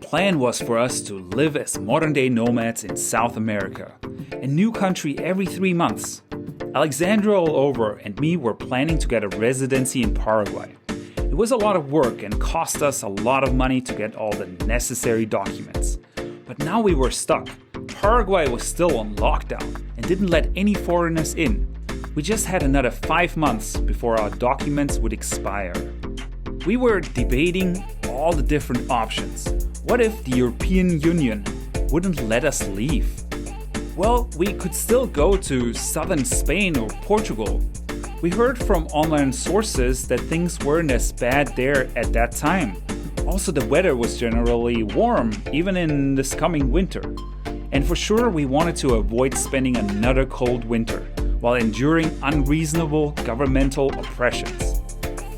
plan was for us to live as modern-day nomads in South America, a new country every 3 months. Alexandra all over and me were planning to get a residency in Paraguay. It was a lot of work and cost us a lot of money to get all the necessary documents. But now we were stuck. Paraguay was still on lockdown and didn't let any foreigners in. We just had another 5 months before our documents would expire. We were debating all the different options. What if the European Union wouldn't let us leave? Well, we could still go to southern Spain or Portugal. We heard from online sources that things weren't as bad there at that time. Also, the weather was generally warm, even in this coming winter. And for sure, we wanted to avoid spending another cold winter while enduring unreasonable governmental oppressions.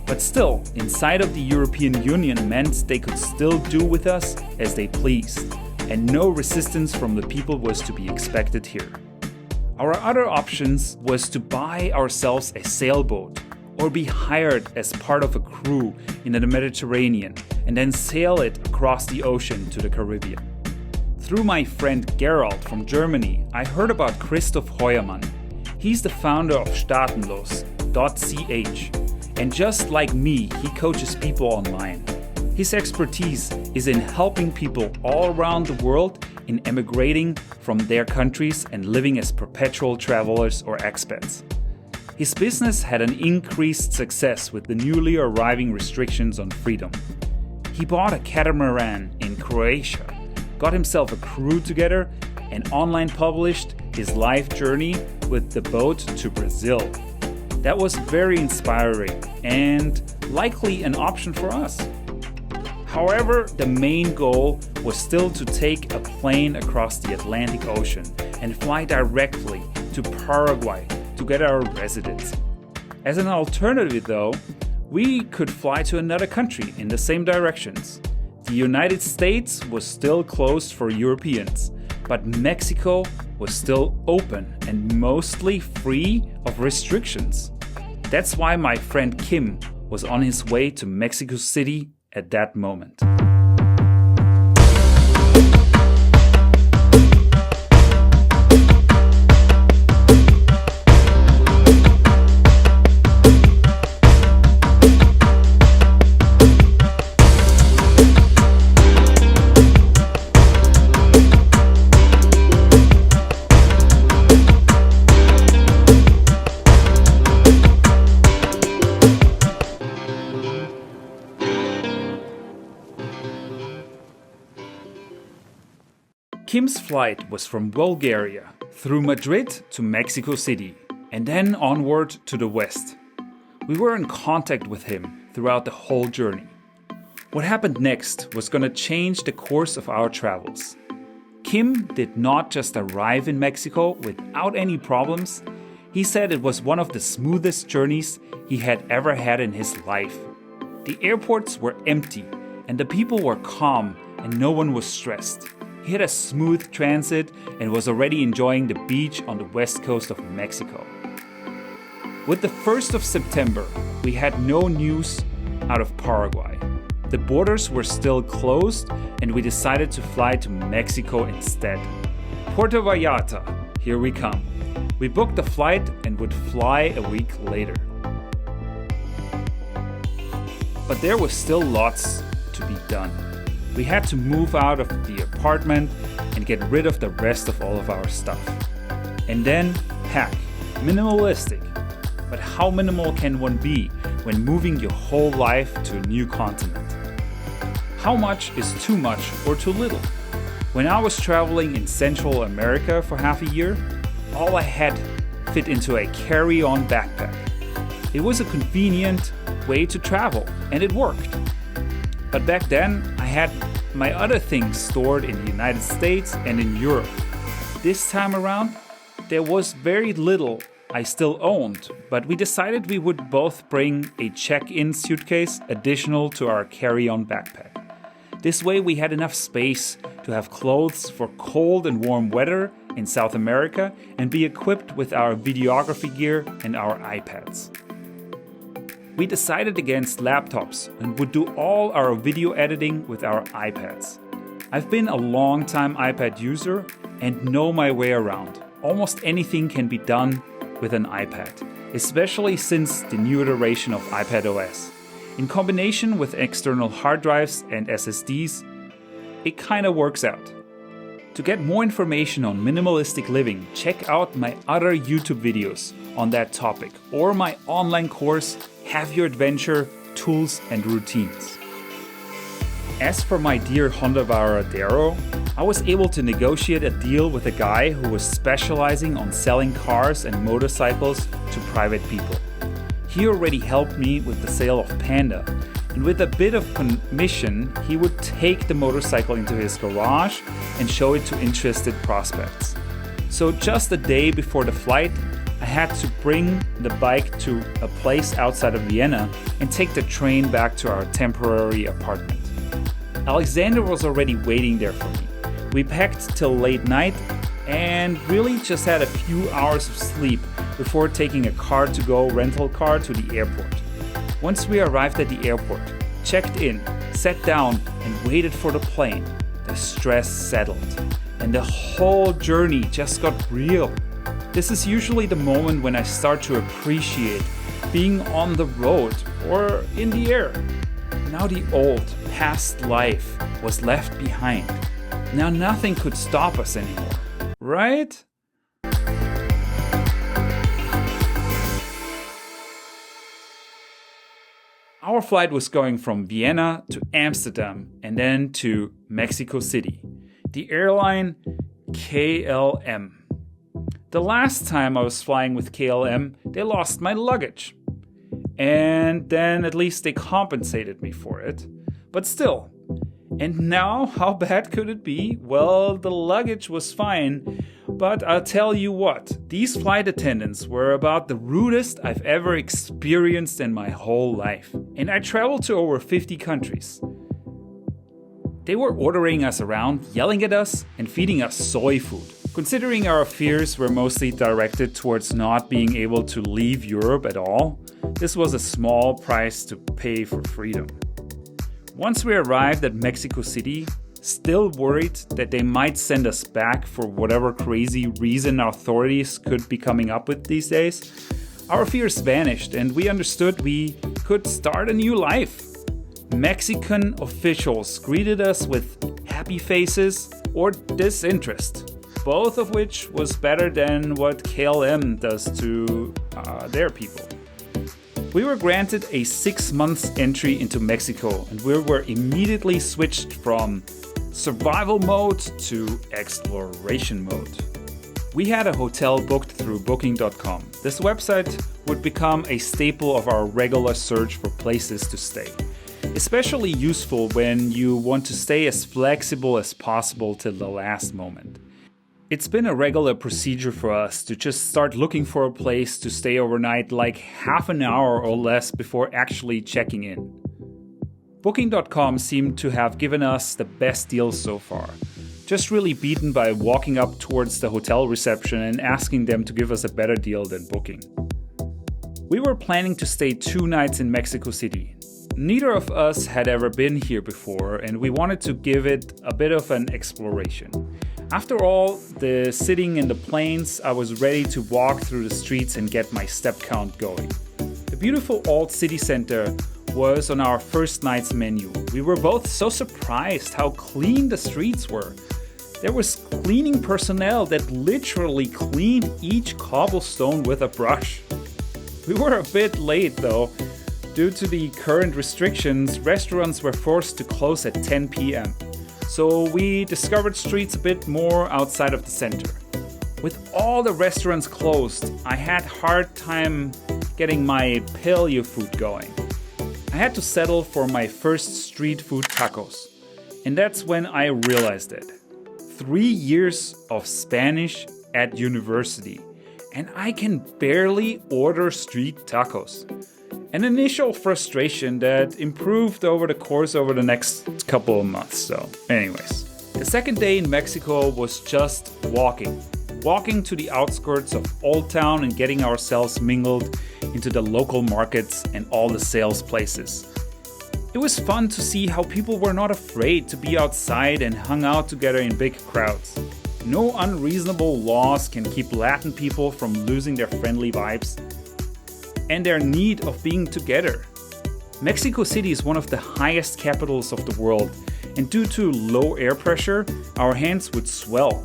But still, inside of the European Union meant they could still do with us as they pleased, and no resistance from the people was to be expected here. Our other options was to buy ourselves a sailboat or be hired as part of a crew in the Mediterranean and then sail it across the ocean to the Caribbean. Through my friend Gerald from Germany, I heard about Christoph Heuermann. He's the founder of Staatenlos.ch, and just like me, he coaches people online. His expertise is in helping people all around the world in emigrating from their countries and living as perpetual travelers or expats. His business had an increased success with the newly arriving restrictions on freedom. He bought a catamaran in Croatia, got himself a crew together, and online published his life journey with the boat to Brazil. That was very inspiring and likely an option for us. However, the main goal was still to take a plane across the Atlantic Ocean and fly directly to Paraguay to get our residency. As an alternative though, we could fly to another country in the same directions. The United States was still closed for Europeans, but Mexico was still open and mostly free of restrictions. That's why my friend Kim was on his way to Mexico City at that moment. Kim's flight was from Bulgaria through Madrid to Mexico City and then onward to the west. We were in contact with him throughout the whole journey. What happened next was going to change the course of our travels. Kim did not just arrive in Mexico without any problems. He said it was one of the smoothest journeys he had ever had in his life. The airports were empty and the people were calm and no one was stressed. He had a smooth transit and was already enjoying the beach on the west coast of Mexico. With the 1st of September, we had no news out of Paraguay. The borders were still closed and we decided to fly to Mexico instead. Puerto Vallarta, here we come. We booked the flight and would fly a week later. But there was still lots to be done. We had to move out of the apartment and get rid of the rest of all of our stuff. And then pack. Minimalistic. But how minimal can one be when moving your whole life to a new continent? How much is too much or too little? When I was traveling in Central America for half a year, all I had fit into a carry-on backpack. It was a convenient way to travel and it worked. But back then, I had my other things stored in the United States and in Europe. This time around, there was very little I still owned, but we decided we would both bring a check-in suitcase additional to our carry-on backpack. This way we had enough space to have clothes for cold and warm weather in South America and be equipped with our videography gear and our iPads. We decided against laptops and would do all our video editing with our iPads. I've been a long-time iPad user and know my way around. Almost anything can be done with an iPad, especially since the new iteration of iPadOS. In combination with external hard drives and SSDs, it kinda works out. To get more information on minimalistic living, check out my other YouTube videos on that topic or my online course, Have Your Adventure, Tools and Routines. As for my dear Honda Varadero, I was able to negotiate a deal with a guy who was specializing on selling cars and motorcycles to private people. He already helped me with the sale of Panda, and with a bit of commission, he would take the motorcycle into his garage and show it to interested prospects. So just a day before the flight, I had to bring the bike to a place outside of Vienna and take the train back to our temporary apartment. Alexander was already waiting there for me. We packed till late night and really just had a few hours of sleep before taking a car-to-go rental car to the airport. Once we arrived at the airport, checked in, sat down and waited for the plane, the stress settled and the whole journey just got real. This is usually the moment when I start to appreciate being on the road or in the air. Now the old, past life was left behind. Now nothing could stop us anymore, right? Our flight was going from Vienna to Amsterdam and then to Mexico City. The airline KLM. The last time I was flying with KLM, they lost my luggage. And then at least they compensated me for it. But still. And now, how bad could it be? Well, the luggage was fine. But I'll tell you what, these flight attendants were about the rudest I've ever experienced in my whole life. And I traveled to over 50 countries. They were ordering us around, yelling at us, and feeding us soy food. Considering our fears were mostly directed towards not being able to leave Europe at all, this was a small price to pay for freedom. Once we arrived at Mexico City, still worried that they might send us back for whatever crazy reason authorities could be coming up with these days, our fears vanished and we understood we could start a new life. Mexican officials greeted us with happy faces or disinterest, both of which was better than what KLM does to their people. We were granted a 6 months entry into Mexico and we were immediately switched from survival mode to exploration mode. We had a hotel booked through Booking.com. This website would become a staple of our regular search for places to stay. Especially useful when you want to stay as flexible as possible till the last moment. It's been a regular procedure for us to just start looking for a place to stay overnight like half an hour or less before actually checking in. Booking.com seemed to have given us the best deals so far, just really beaten by walking up towards the hotel reception and asking them to give us a better deal than Booking. We were planning to stay 2 nights in Mexico City. Neither of us had ever been here before and we wanted to give it a bit of an exploration. After all the sitting in the planes, I was ready to walk through the streets and get my step count going. The beautiful old city center was on our first night's menu. We were both so surprised how clean the streets were. There was cleaning personnel that literally cleaned each cobblestone with a brush. We were a bit late though. Due to the current restrictions, restaurants were forced to close at 10 p.m. So we discovered streets a bit more outside of the center. With all the restaurants closed, I had hard time getting my Paleo food going. I had to settle for my first street food tacos. And that's when I realized it. 3 years of Spanish at university, and I can barely order street tacos. An initial frustration that improved over the course over the next couple of months. So anyways, the second day in Mexico was just walking to the outskirts of Old Town and getting ourselves mingled into the local markets and all the sales places. It was fun to see how people were not afraid to be outside and hung out together in big crowds. No unreasonable laws can keep Latin people from losing their friendly vibes and their need of being together. Mexico City is one of the highest capitals of the world, and due to low air pressure, our hands would swell.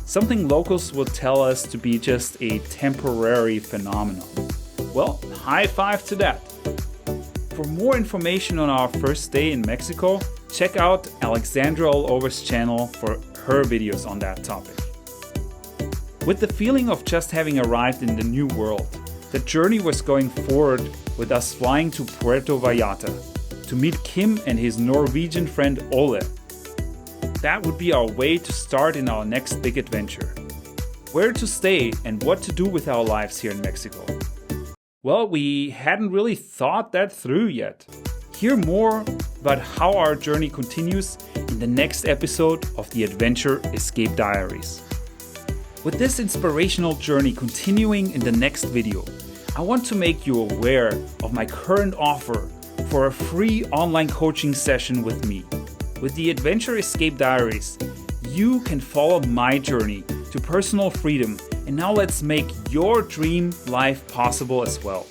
Something locals would tell us to be just a temporary phenomenon. Well, high five to that. For more information on our first day in Mexico, check out Alexandra Allover's channel for her videos on that topic. With the feeling of just having arrived in the new world, the journey was going forward with us flying to Puerto Vallarta to meet Kim and his Norwegian friend Ole. That would be our way to start in our next big adventure. Where to stay and what to do with our lives here in Mexico. Well, we hadn't really thought that through yet. Hear more about how our journey continues in the next episode of the Adventure Escape Diaries. With this inspirational journey continuing in the next video, I want to make you aware of my current offer for a free online coaching session with me. With the Adventure Escape Diaries, you can follow my journey to personal freedom, and now let's make your dream life possible as well.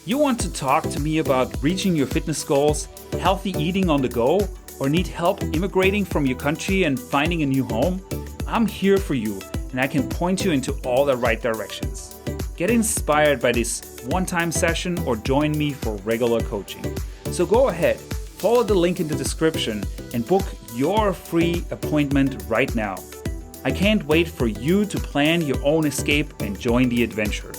You want to talk to me about reaching your fitness goals, healthy eating on the go, or need help immigrating from your country and finding a new home? I'm here for you, and I can point you into all the right directions. Get inspired by this one-time session or join me for regular coaching. So go ahead, follow the link in the description and book your free appointment right now. I can't wait for you to plan your own escape and join the adventure.